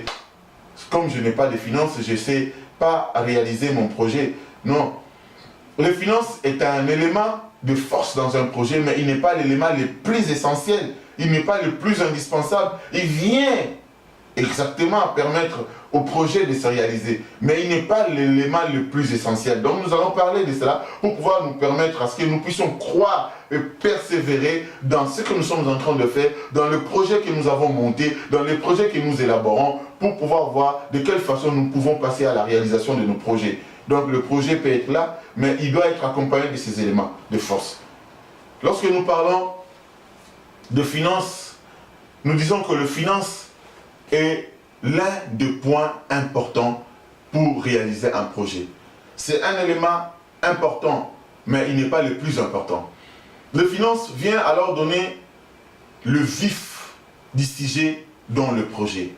comme je n'ai pas de finances, je ne sais pas réaliser mon projet. Non. Les finances est un élément de force dans un projet, mais il n'est pas l'élément le plus essentiel. Il n'est pas le plus indispensable. Il vient exactement permettre au projet de se réaliser. Mais il n'est pas l'élément le plus essentiel. Donc nous allons parler de cela pour pouvoir nous permettre à ce que nous puissions croire et persévérer dans ce que nous sommes en train de faire, dans le projet que nous avons monté, dans les projets que nous élaborons, pour pouvoir voir de quelle façon nous pouvons passer à la réalisation de nos projets. Donc le projet peut être là, mais il doit être accompagné de ces éléments de force. Lorsque nous parlons de finance, nous disons que le finance est l'un des points importants pour réaliser un projet. C'est un élément important, mais il n'est pas le plus important. Le finance vient alors donner le vif du sujet dans le projet.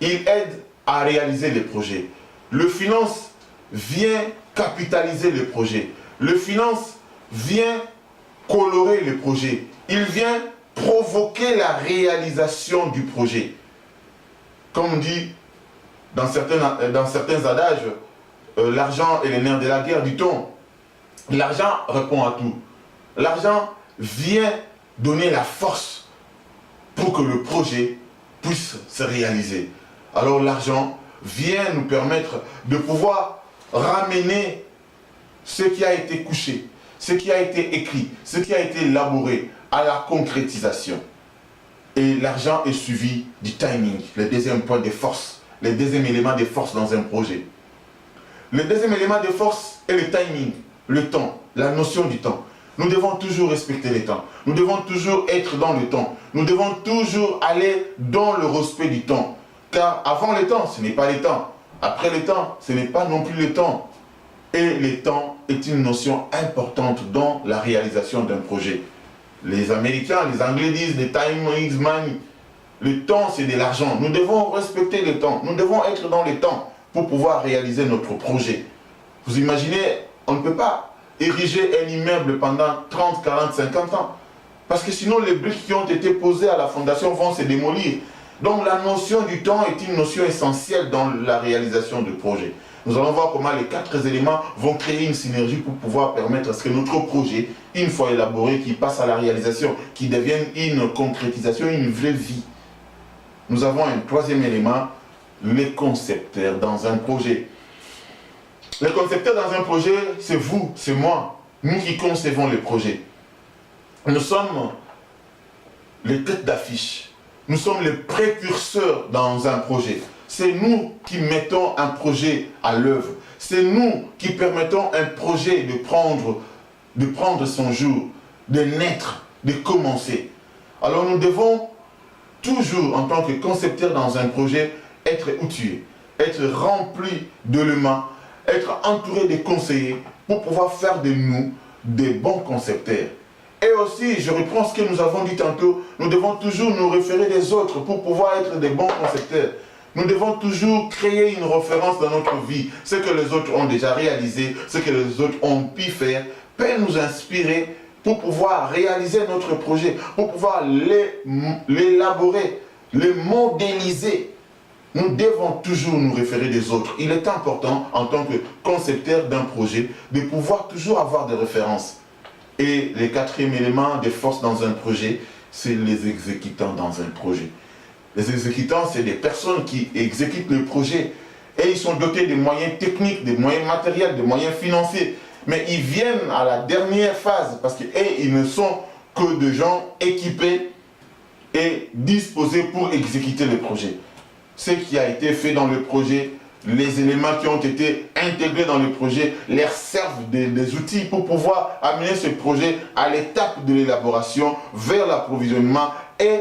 Il aide à réaliser les projets. Le finance vient capitaliser le projet. Le finance vient colorer le projet. Il vient provoquer la réalisation du projet. Comme on dit dans certains adages, l'argent est le nerf de la guerre, dit-on. L'argent répond à tout. L'argent vient donner la force pour que le projet puisse se réaliser. Alors l'argent vient nous permettre de pouvoir ramener ce qui a été couché, ce qui a été écrit, ce qui a été élaboré à la concrétisation. Et l'argent est suivi du timing, le deuxième point de force, le deuxième élément de force dans un projet. Le deuxième élément de force est le timing, le temps, la notion du temps. Nous devons toujours respecter le temps. Nous devons toujours être dans le temps. Nous devons toujours aller dans le respect du temps. Car avant le temps, ce n'est pas le temps. Après le temps, ce n'est pas non plus le temps. Et le temps est une notion importante dans la réalisation d'un projet. Les Américains, les Anglais disent « the time is money ». Le temps, c'est de l'argent. Nous devons respecter le temps. Nous devons être dans le temps pour pouvoir réaliser notre projet. Vous imaginez, on ne peut pas ériger un immeuble pendant 30, 40, 50 ans. Parce que sinon, les briques qui ont été posées à la fondation vont se démolir. Donc la notion du temps est une notion essentielle dans la réalisation du projet. Nous allons voir comment les 4 éléments vont créer une synergie pour pouvoir permettre à ce que notre projet, une fois élaboré, qui passe à la réalisation, qui devienne une concrétisation, une vraie vie. Nous avons un 3e élément, les concepteurs dans un projet. Les concepteurs dans un projet, c'est vous, c'est moi, nous qui concevons les projets. Nous sommes les têtes d'affiche. Nous sommes les précurseurs dans un projet. C'est nous qui mettons un projet à l'œuvre. C'est nous qui permettons un projet de prendre son jour, de naître, de commencer. Alors nous devons toujours, en tant que concepteurs dans un projet, être outillés, être remplis d'éléments, être entourés de conseillers pour pouvoir faire de nous des bons concepteurs. Et aussi, je reprends ce que nous avons dit tantôt, nous devons toujours nous référer des autres pour pouvoir être des bons concepteurs. Nous devons toujours créer une référence dans notre vie. Ce que les autres ont déjà réalisé, ce que les autres ont pu faire, peut nous inspirer pour pouvoir réaliser notre projet, pour pouvoir l'élaborer, le modéliser. Nous devons toujours nous référer des autres. Il est important, en tant que concepteur d'un projet, de pouvoir toujours avoir des références. Et le 4e élément de force dans un projet, c'est les exécutants dans un projet. Les exécutants, c'est des personnes qui exécutent le projet. Et ils sont dotés de moyens techniques, de moyens matériels, de moyens financiers. Mais ils viennent à la dernière phase parce qu'ils ne sont que de gens équipés et disposés pour exécuter le projet. Ce qui a été fait dans le projet, les éléments qui ont été intégrés dans le projet leur servent des outils pour pouvoir amener ce projet à l'étape de l'élaboration, vers l'approvisionnement et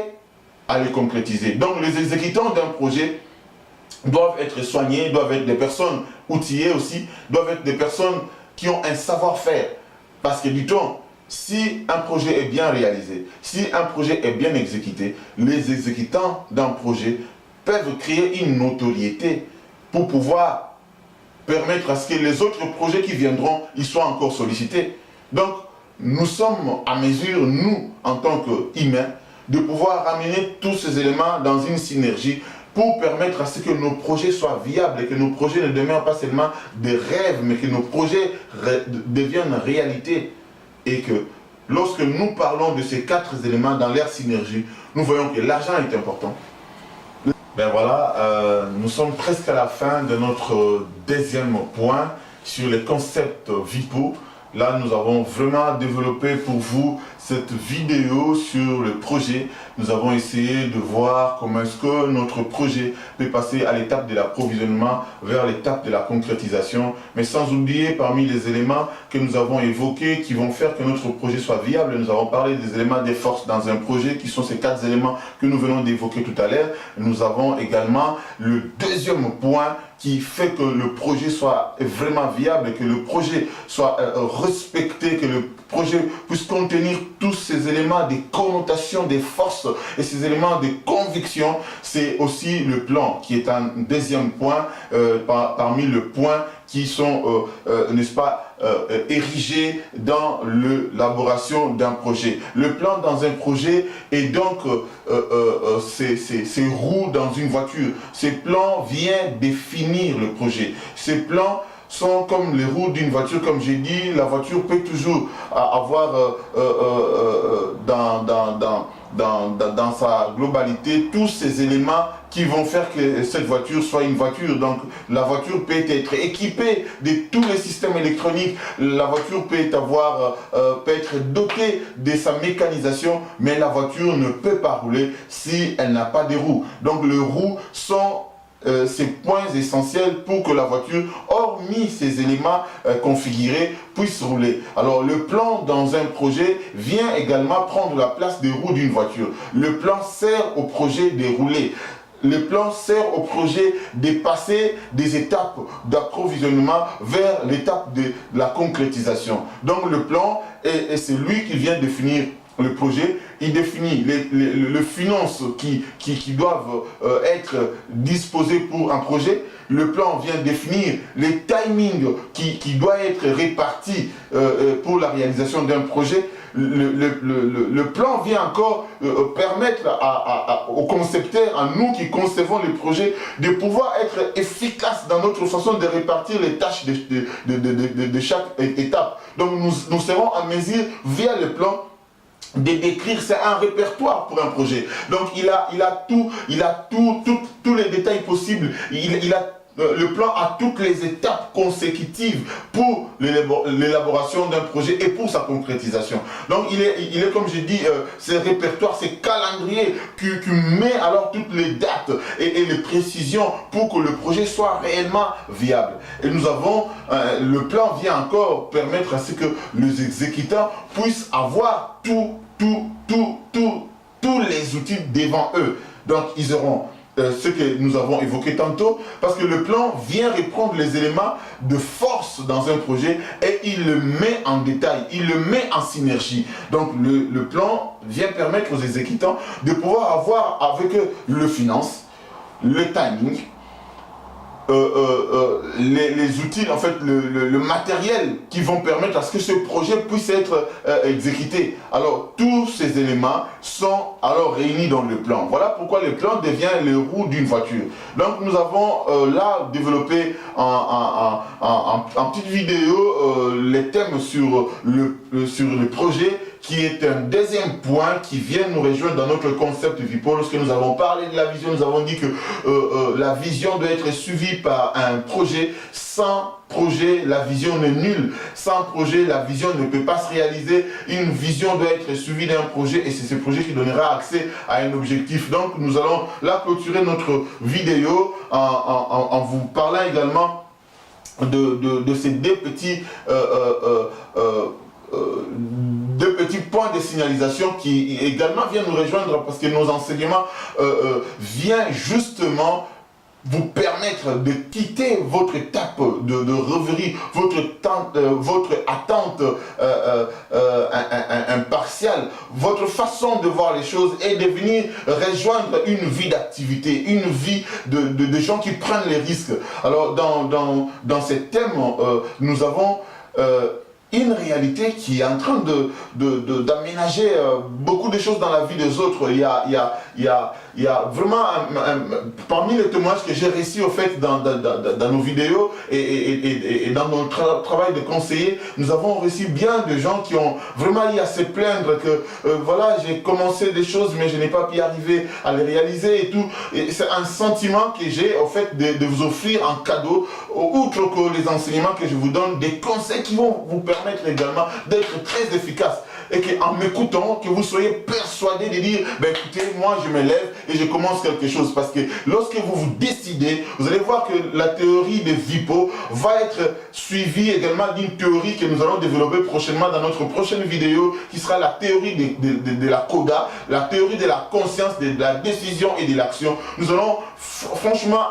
à le concrétiser. Donc les exécutants d'un projet doivent être soignés, doivent être des personnes outillées aussi, doivent être des personnes qui ont un savoir-faire. Parce que dit-on, si un projet est bien réalisé, si un projet est bien exécuté, les exécutants d'un projet peuvent créer une notoriété pour pouvoir permettre à ce que les autres projets qui viendront, ils soient encore sollicités. Donc, nous sommes à mesure, nous, en tant qu'humains, de pouvoir amener tous ces éléments dans une synergie pour permettre à ce que nos projets soient viables et que nos projets ne demeurent pas seulement des rêves, mais que nos projets deviennent réalité. Et que lorsque nous parlons de ces 4 éléments dans leur synergie, nous voyons que l'argent est important. Ben voilà, nous sommes presque à la fin de notre 2e point sur les concepts VIPO. Là, nous avons vraiment développé pour vous cette vidéo sur le projet. Nous avons essayé de voir comment est-ce que notre projet peut passer à l'étape de l'approvisionnement vers l'étape de la concrétisation, mais sans oublier parmi les éléments que nous avons évoqués qui vont faire que notre projet soit viable. Nous avons parlé des éléments des forces dans un projet qui sont ces 4 éléments que nous venons d'évoquer tout à l'heure. Nous avons également le 2e point qui fait que le projet soit vraiment viable, que le projet soit respecté, que le projet puisse contenir tous ces éléments, des connotations, des forces et ces éléments de conviction. C'est aussi le plan qui est un 2e point parmi les points qui sont, n'est-ce pas, érigés dans l'élaboration d'un projet. Le plan dans un projet est donc ces roues dans une voiture. Ces plans viennent définir le projet. Ces plans sont comme les roues d'une voiture, comme j'ai dit. La voiture peut toujours avoir dans sa globalité tous ces éléments qui vont faire que cette voiture soit une voiture. Donc la voiture peut être équipée de tous les systèmes électroniques, la voiture peut être dotée de sa mécanisation, mais la voiture ne peut pas rouler si elle n'a pas de roues. Donc les roues sont ces points essentiels pour que la voiture, hormis ces éléments configurés, puisse rouler. Alors le plan dans un projet vient également prendre la place des roues d'une voiture. Le plan sert au projet de rouler. Le plan sert au projet de passer des étapes d'approvisionnement vers l'étape de la concrétisation. Donc le plan, c'est lui qui vient définir le projet. Il définit les finances qui doivent être disposées pour un projet. Le plan vient définir les timings qui doivent être répartis pour la réalisation d'un projet. le plan vient encore permettre aux concepteurs, à nous qui concevons les projets, de pouvoir être efficaces dans notre façon de répartir les tâches de chaque étape. Donc nous serons en mesure, via le plan, de décrire. C'est un répertoire pour un projet. Donc il a tous les détails possibles. Le plan a toutes les étapes consécutives pour l'élaboration d'un projet et pour sa concrétisation. Donc il est comme je dis, ce répertoire, ce calendrier qui met alors toutes les dates et les précisions pour que le projet soit réellement viable. Et nous avons, le plan vient encore permettre à ce que les exécutants puissent avoir tous les outils devant eux. Donc ils auront ce que nous avons évoqué tantôt, parce que le plan vient reprendre les éléments de force dans un projet et il le met en détail, il le met en synergie. Donc le plan vient permettre aux exécutants de pouvoir avoir avec eux le finance, le timing, les outils, en fait, le matériel qui vont permettre à ce que ce projet puisse être exécuté. Alors, tous ces éléments sont alors réunis dans le plan. Voilà pourquoi le plan devient les roues d'une voiture. Donc, nous avons là développé en petite vidéo les thèmes sur le projet, qui est un deuxième point qui vient nous rejoindre dans notre concept VIPO. Lorsque nous avons parlé de la vision, nous avons dit que la vision doit être suivie par un projet. Sans projet, la vision est nulle. Sans projet, la vision ne peut pas se réaliser. Une vision doit être suivie d'un projet et c'est ce projet qui donnera accès à un objectif. Donc nous allons là clôturer notre vidéo en vous parlant également de ces deux petits points de signalisation qui également viennent nous rejoindre parce que nos enseignements viennent justement vous permettre de quitter votre étape de rêverie, votre attente impartiale, votre façon de voir les choses et de venir rejoindre une vie d'activité, une vie de gens qui prennent les risques. Alors dans ces thèmes, nous avons une réalité qui est en train d'aménager beaucoup de choses dans la vie des autres. Il y a vraiment, parmi les témoignages que j'ai reçus au fait dans nos vidéos et dans notre travail de conseiller, nous avons reçu bien de gens qui ont vraiment eu à se plaindre que voilà, j'ai commencé des choses mais je n'ai pas pu arriver à les réaliser et tout. Et c'est un sentiment que j'ai au fait de vous offrir en cadeau, outre que les enseignements que je vous donne, des conseils qui vont vous permettre également d'être très efficace et qu'en m'écoutant, que vous soyez persuadé de dire, ben écoutez, moi je me lève et je commence quelque chose. Parce que lorsque vous vous décidez, vous allez voir que la théorie de VIPO va être suivie également d'une théorie que nous allons développer prochainement dans notre prochaine vidéo, qui sera la théorie de la CODA, la théorie de la conscience, de la décision et de l'action. Nous allons franchement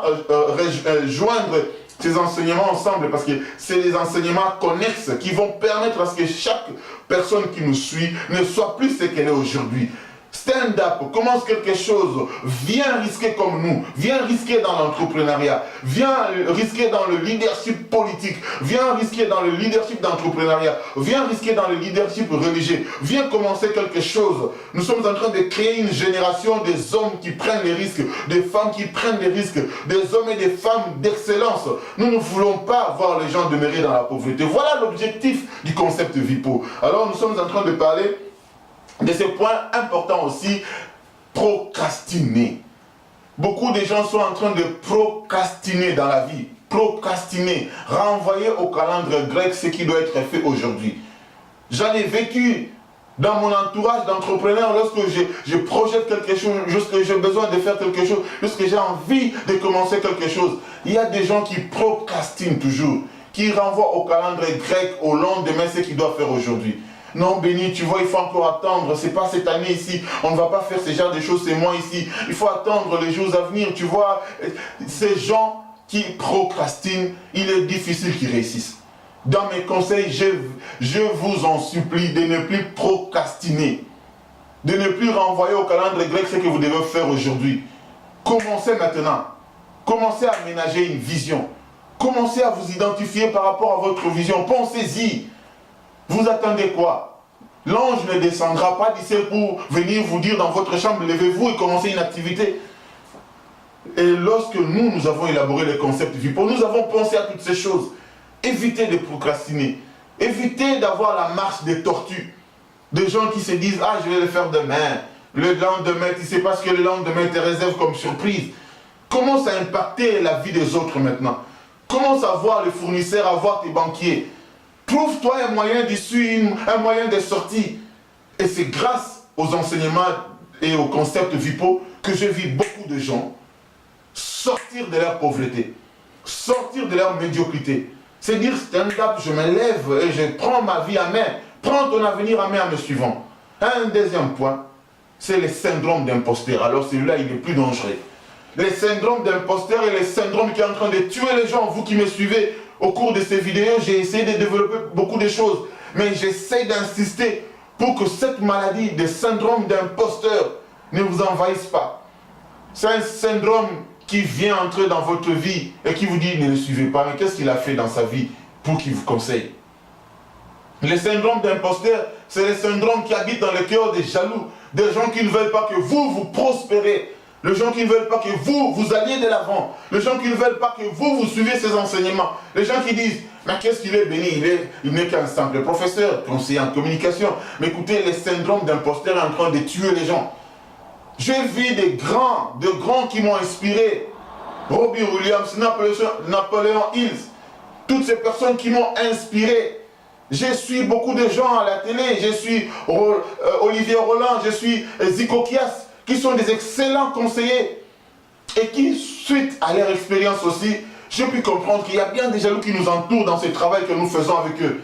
joindre ces enseignements ensemble parce que c'est les enseignements connexes qui vont permettre à ce que chaque personne qui nous suit ne soit plus ce qu'elle est aujourd'hui. Stand up, commence quelque chose, viens risquer comme nous, viens risquer dans l'entrepreneuriat, viens risquer dans le leadership politique, viens risquer dans le leadership d'entrepreneuriat, viens risquer dans le leadership religieux, viens commencer quelque chose. Nous sommes en train de créer une génération des hommes qui prennent les risques, des femmes qui prennent les risques, des hommes et des femmes d'excellence. Nous ne voulons pas voir les gens demeurer dans la pauvreté. Voilà l'objectif du concept VIPO. Alors nous sommes en train de parler de ce point important aussi, procrastiner. Beaucoup de gens sont en train de procrastiner dans la vie. Procrastiner, renvoyer au calendrier grec ce qui doit être fait aujourd'hui. J'en ai vécu dans mon entourage d'entrepreneurs lorsque je projette quelque chose, lorsque j'ai besoin de faire quelque chose, lorsque j'ai envie de commencer quelque chose. Il y a des gens qui procrastinent toujours, qui renvoient au calendrier grec au lendemain ce qu'ils doivent faire aujourd'hui. Non, béni, tu vois, il faut encore attendre. C'est pas cette année ici. On ne va pas faire ce genre de choses, c'est moi ici. Il faut attendre les jours à venir, tu vois. Ces gens qui procrastinent, il est difficile qu'ils réussissent. Dans mes conseils, je vous en supplie de ne plus procrastiner. De ne plus renvoyer au calendrier grec ce que vous devez faire aujourd'hui. Commencez maintenant. Commencez à aménager une vision. Commencez à vous identifier par rapport à votre vision. Pensez-y. Vous attendez quoi? L'ange ne descendra pas d'ici pour venir vous dire dans votre chambre, levez-vous et commencez une activité. Et lorsque nous avons élaboré le concept VIPO, nous avons pensé à toutes ces choses. Évitez de procrastiner. Évitez d'avoir la marche des tortues. Des gens qui se disent, ah, je vais le faire demain. Le lendemain, tu ne sais pas ce que le lendemain te réserve comme surprise. Commence à impacter la vie des autres maintenant. Commence à voir les fournisseurs, à voir tes banquiers. Trouve-toi un moyen d'issue, un moyen de sortie. Et c'est grâce aux enseignements et au concept VIPO que je vis beaucoup de gens sortir de leur pauvreté, sortir de leur médiocrité. C'est dire stand-up, je me lève et je prends ma vie à main. Prends ton avenir à main en me suivant. Un deuxième point, c'est le syndrome d'imposteur. Alors celui-là, il est plus dangereux. Les syndromes d'imposteur et les syndromes qui sont en train de tuer les gens. Vous qui me suivez au cours de ces vidéos, j'ai essayé de développer beaucoup de choses. Mais j'essaie d'insister pour que cette maladie de syndrome d'imposteur ne vous envahisse pas. C'est un syndrome qui vient entrer dans votre vie et qui vous dit ne le suivez pas. Mais qu'est-ce qu'il a fait dans sa vie pour qu'il vous conseille? Le syndrome d'imposteur, c'est le syndrome qui habite dans le cœur des jaloux, des gens qui ne veulent pas que vous prospérez, les gens qui ne veulent pas que vous alliez de l'avant, les gens qui ne veulent pas que vous suivez ces enseignements, les gens qui disent, mais qu'est-ce qu'il est béni, il n'est qu'un simple professeur, conseiller en communication. Mais écoutez, le syndrome d'imposteur est en train de tuer les gens. J'ai vu des grands qui m'ont inspiré, Robbie Williams, Napoléon Hills, toutes ces personnes qui m'ont inspiré. Je suis beaucoup de gens à la télé, je suis Olivier Roland, je suis Zico Kias, qui sont des excellents conseillers et qui, suite à leur expérience aussi, j'ai pu comprendre qu'il y a bien des jaloux qui nous entourent dans ce travail que nous faisons avec eux.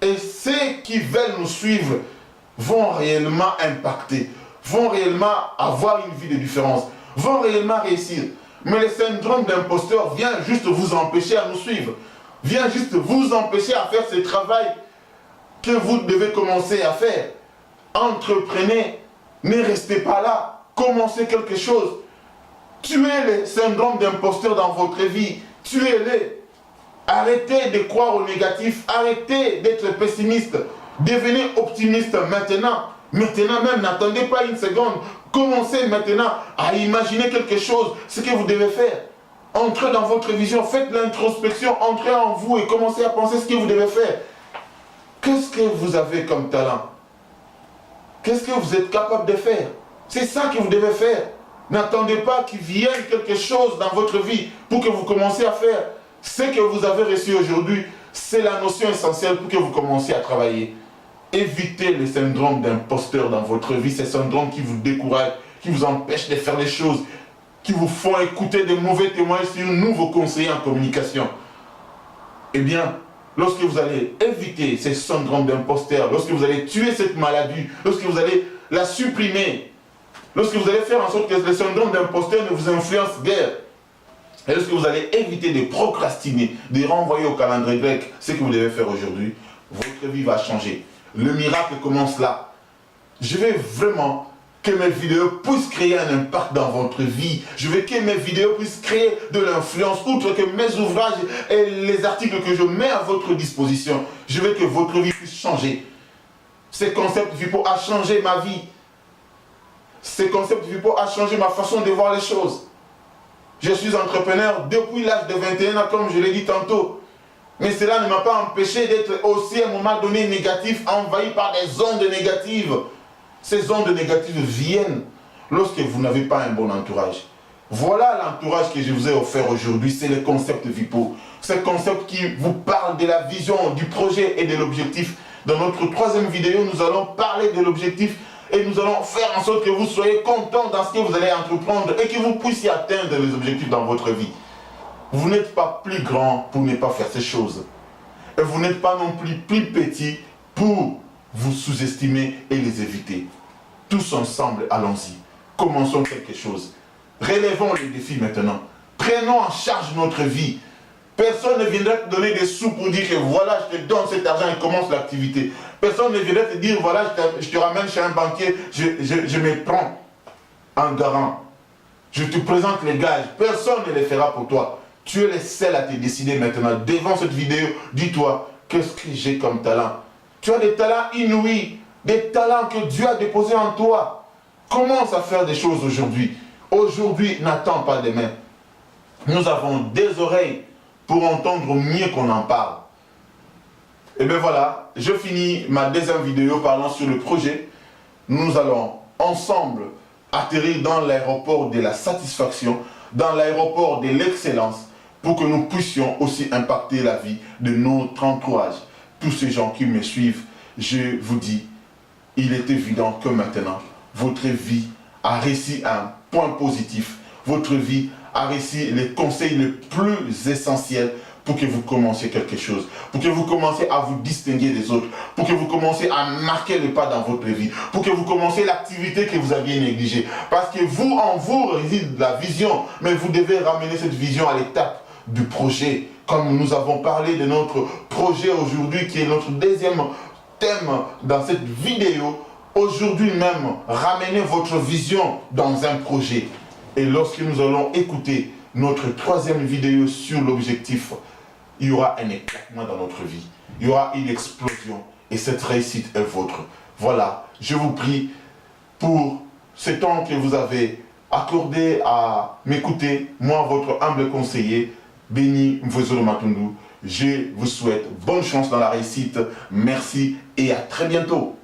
Et ceux qui veulent nous suivre vont réellement impacter, vont réellement avoir une vie de différence, vont réellement réussir. Mais le syndrome d'imposteur vient juste vous empêcher à nous suivre, vient juste vous empêcher à faire ce travail que vous devez commencer à faire. Entreprenez, ne restez pas là, commencez quelque chose. Tuez le syndrome d'imposteur dans votre vie, tuez-le. Arrêtez de croire au négatif, arrêtez d'être pessimiste, devenez optimiste maintenant. Maintenant même, n'attendez pas une seconde, commencez maintenant à imaginer quelque chose, ce que vous devez faire. Entrez dans votre vision, faites l'introspection, entrez en vous et commencez à penser ce que vous devez faire. Qu'est-ce que vous avez comme talent? Qu'est-ce que vous êtes capable de faire? C'est ça que vous devez faire. N'attendez pas qu'il vienne quelque chose dans votre vie pour que vous commenciez à faire. Ce que vous avez reçu aujourd'hui, c'est la notion essentielle pour que vous commenciez à travailler. Évitez le syndrome d'imposteur dans votre vie, ces syndromes qui vous découragent, qui vous empêchent de faire les choses, qui vous font écouter de mauvais témoins sur nous, vos conseillers en communication. Eh bien, lorsque vous allez éviter ces syndromes d'imposteur, lorsque vous allez tuer cette maladie, lorsque vous allez la supprimer, lorsque vous allez faire en sorte que le syndrome d'imposteur ne vous influence guère, et lorsque vous allez éviter de procrastiner, de renvoyer au calendrier grec ce que vous devez faire aujourd'hui, votre vie va changer. Le miracle commence là. Je veux vraiment que mes vidéos puissent créer un impact dans votre vie. Je veux que mes vidéos puissent créer de l'influence, outre que mes ouvrages et les articles que je mets à votre disposition. Je veux que votre vie puisse changer. Ce concept VIPO a changé ma vie. Ce concept VIPO a changé ma façon de voir les choses. Je suis entrepreneur depuis l'âge de 21 ans, comme je l'ai dit tantôt. Mais cela ne m'a pas empêché d'être aussi à un moment donné négatif, envahi par des ondes négatives. Ces ondes négatives viennent lorsque vous n'avez pas un bon entourage. Voilà l'entourage que je vous ai offert aujourd'hui, c'est le concept VIPO. Ce concept qui vous parle de la vision, du projet et de l'objectif. Dans notre troisième vidéo, nous allons parler de l'objectif et nous allons faire en sorte que vous soyez content dans ce que vous allez entreprendre et que vous puissiez atteindre les objectifs dans votre vie. Vous n'êtes pas plus grand pour ne pas faire ces choses. Et vous n'êtes pas non plus petit pour vous sous-estimer et les éviter. Tous ensemble, allons-y. Commençons quelque chose. Relevons les défis maintenant. Prenons en charge notre vie. Personne ne viendra te donner des sous pour dire que voilà, je te donne cet argent et commence l'activité. Personne ne viendra te dire voilà, je te ramène chez un banquier, je me prends en garant. Je te présente les gages. Personne ne les fera pour toi. Tu es le seul à te décider maintenant. Devant cette vidéo, dis-toi, qu'est-ce que j'ai comme talent? Tu as des talents inouïs. des talents que Dieu a déposés en toi. Commence à faire des choses aujourd'hui. Aujourd'hui, n'attends pas demain. Nous avons des oreilles pour entendre mieux qu'on en parle. Et bien voilà, je finis ma deuxième vidéo parlant sur le projet. Nous allons ensemble atterrir dans l'aéroport de la satisfaction, dans l'aéroport de l'excellence, pour que nous puissions aussi impacter la vie de notre entourage. Tous ces gens qui me suivent, je vous dis, il est évident que maintenant, votre vie a réussi un point positif. Votre vie a réussi les conseils les plus essentiels pour que vous commenciez quelque chose, pour que vous commenciez à vous distinguer des autres, pour que vous commenciez à marquer le pas dans votre vie, pour que vous commenciez l'activité que vous aviez négligée. Parce que vous, en vous réside la vision, mais vous devez ramener cette vision à l'étape du projet. Comme nous avons parlé de notre projet aujourd'hui, qui est notre deuxième thème dans cette vidéo, aujourd'hui même, ramenez votre vision dans un projet. Et lorsque nous allons écouter notre troisième vidéo sur l'objectif, il y aura un éclatement dans notre vie. Il y aura une explosion. Et cette réussite est vôtre. Voilà, je vous prie pour ce temps que vous avez accordé à m'écouter, moi, votre humble conseiller, Béni Mvwezolo Matundu. Je vous souhaite bonne chance dans la réussite. Merci et à très bientôt.